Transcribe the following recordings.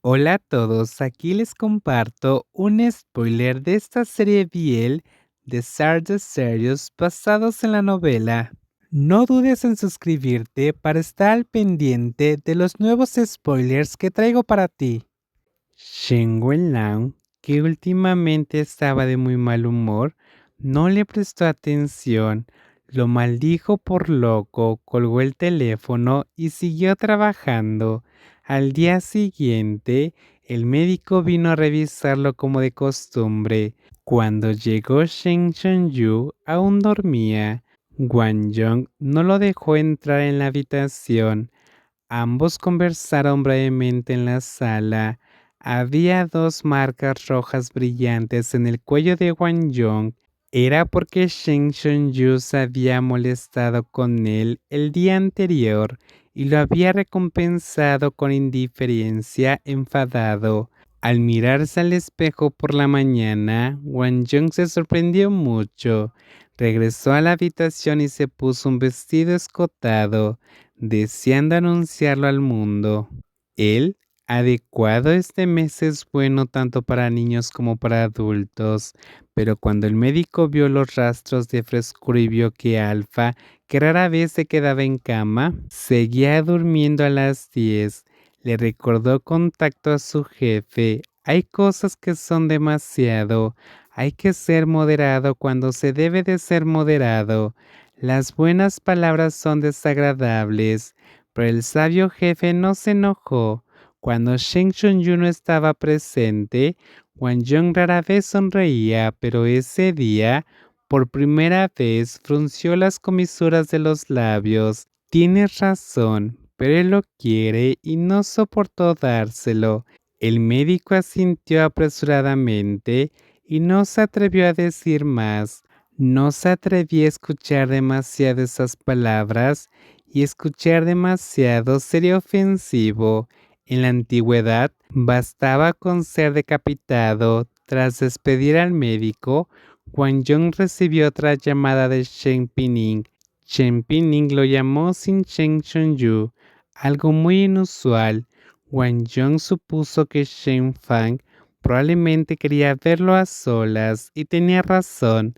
Hola a todos, aquí les comparto un spoiler de esta serie BL de Stardust Series basados en la novela. No dudes en suscribirte para estar al pendiente de los nuevos spoilers que traigo para ti. Shen Wenlao, que últimamente estaba de muy mal humor, no le prestó atención, lo maldijo por loco, colgó el teléfono y siguió trabajando. Al día siguiente, el médico vino a revisarlo como de costumbre. Cuando llegó Shen Shengyu, aún dormía. Wang Yong no lo dejó entrar en la habitación. Ambos conversaron brevemente en la sala. Había dos marcas rojas brillantes en el cuello de Wang Yong. Era porque Shen Shunyu se había molestado con él el día anterior y lo había recompensado con indiferencia enfadado. Al mirarse al espejo por la mañana, Wang Yong se sorprendió mucho. Regresó a la habitación y se puso un vestido escotado, deseando anunciarlo al mundo. El adecuado este mes es bueno tanto para niños como para adultos, pero cuando el médico vio los rastros de frescura y vio que Alfa, que rara vez se quedaba en cama, seguía durmiendo a las 10, le recordó con tacto a su jefe: hay cosas que son demasiado, hay que ser moderado cuando se debe de ser moderado. Las buenas palabras son desagradables, pero el sabio jefe no se enojó. Cuando Shen Shunyu no estaba presente, Wang Yong rara vez sonreía, pero ese día, por primera vez, frunció las comisuras de los labios. Tienes razón, pero él lo quiere y no soportó dárselo. El médico asintió apresuradamente y no se atrevió a decir más. No se atrevía a escuchar demasiado esas palabras, y escuchar demasiado sería ofensivo. En la antigüedad bastaba con ser decapitado. Tras despedir al médico, Wang Yong recibió otra llamada de Shen Pining. Shen Pining lo llamó sin Shen Shunyu, algo muy inusual. Wang Yong supuso que Shen Fang probablemente quería verlo a solas, y tenía razón.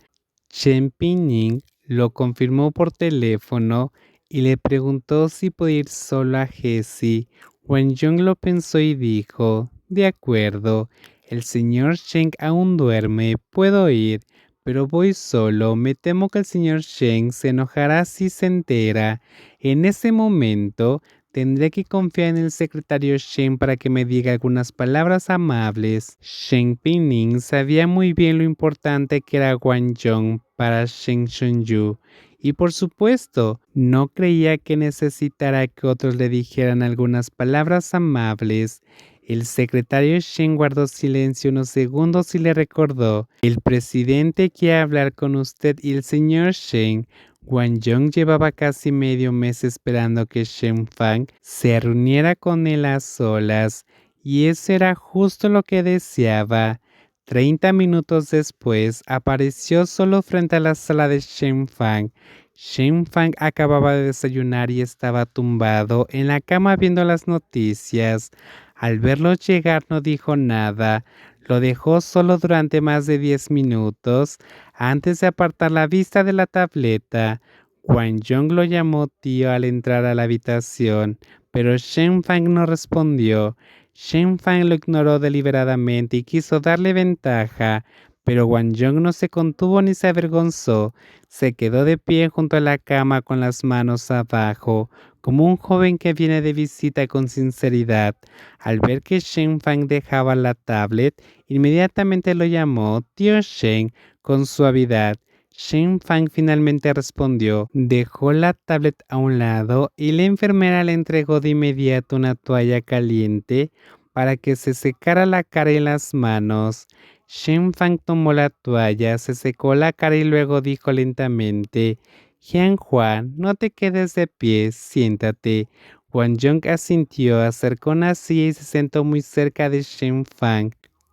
Shen Pining lo confirmó por teléfono y le preguntó si podía ir solo a Jessie. Wang Yong lo pensó y dijo: de acuerdo, el señor Shen aún duerme, puedo ir, pero voy solo. Me temo que el señor Shen se enojará si se entera. En ese momento tendré que confiar en el secretario Shen para que me diga algunas palabras amables. Shen Pinning sabía muy bien lo importante que era Wang Yong para Shen Shunyu, y por supuesto, no creía que necesitara que otros le dijeran algunas palabras amables. El secretario Shen guardó silencio unos segundos y le recordó: el presidente quiere hablar con usted y el señor Shen. Wang Yong llevaba casi medio mes esperando que Shen Fang se reuniera con él a solas, y eso era justo lo que deseaba. 30 minutos después, apareció solo frente a la sala de Shen Fang. Shen Fang acababa de desayunar y estaba tumbado en la cama viendo las noticias. Al verlo llegar no dijo nada. Lo dejó solo durante más de 10 minutos antes de apartar la vista de la tableta. Wang Yong lo llamó tío al entrar a la habitación, pero Shen Fang no respondió. Shen Fang lo ignoró deliberadamente y quiso darle ventaja, pero Wang Yong no se contuvo ni se avergonzó. Se quedó de pie junto a la cama con las manos abajo, como un joven que viene de visita con sinceridad. Al ver que Shen Fang dejaba la tablet, inmediatamente lo llamó tío Shen con suavidad. Shen Fang finalmente respondió, dejó la tablet a un lado y la enfermera le entregó de inmediato una toalla caliente para que se secara la cara y las manos. Shen Fang tomó la toalla, se secó la cara y luego dijo lentamente: Jianhua, no te quedes de pie, siéntate. Wang Yong asintió, acercó una silla y se sentó muy cerca de Shen Fang.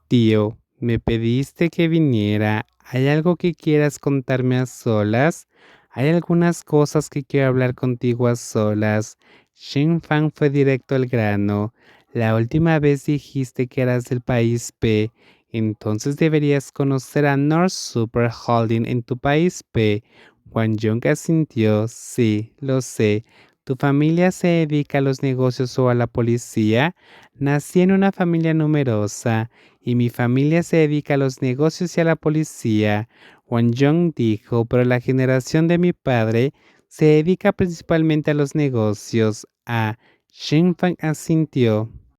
Tío, me pediste que viniera. ¿Hay algo que quieras contarme a solas? Hay algunas cosas que quiero hablar contigo a solas. Shen Fang fue directo al grano. La última vez dijiste que eras del país P, entonces deberías conocer a North Super Holding en tu país P. Won Jung asintió. Sí, lo sé. ¿Tu familia se dedica a los negocios o a la policía? Nací en una familia numerosa y mi familia se dedica a los negocios y a la policía. Won Jung dijo, pero la generación de mi padre se dedica principalmente a los negocios. Shin Fang asintió.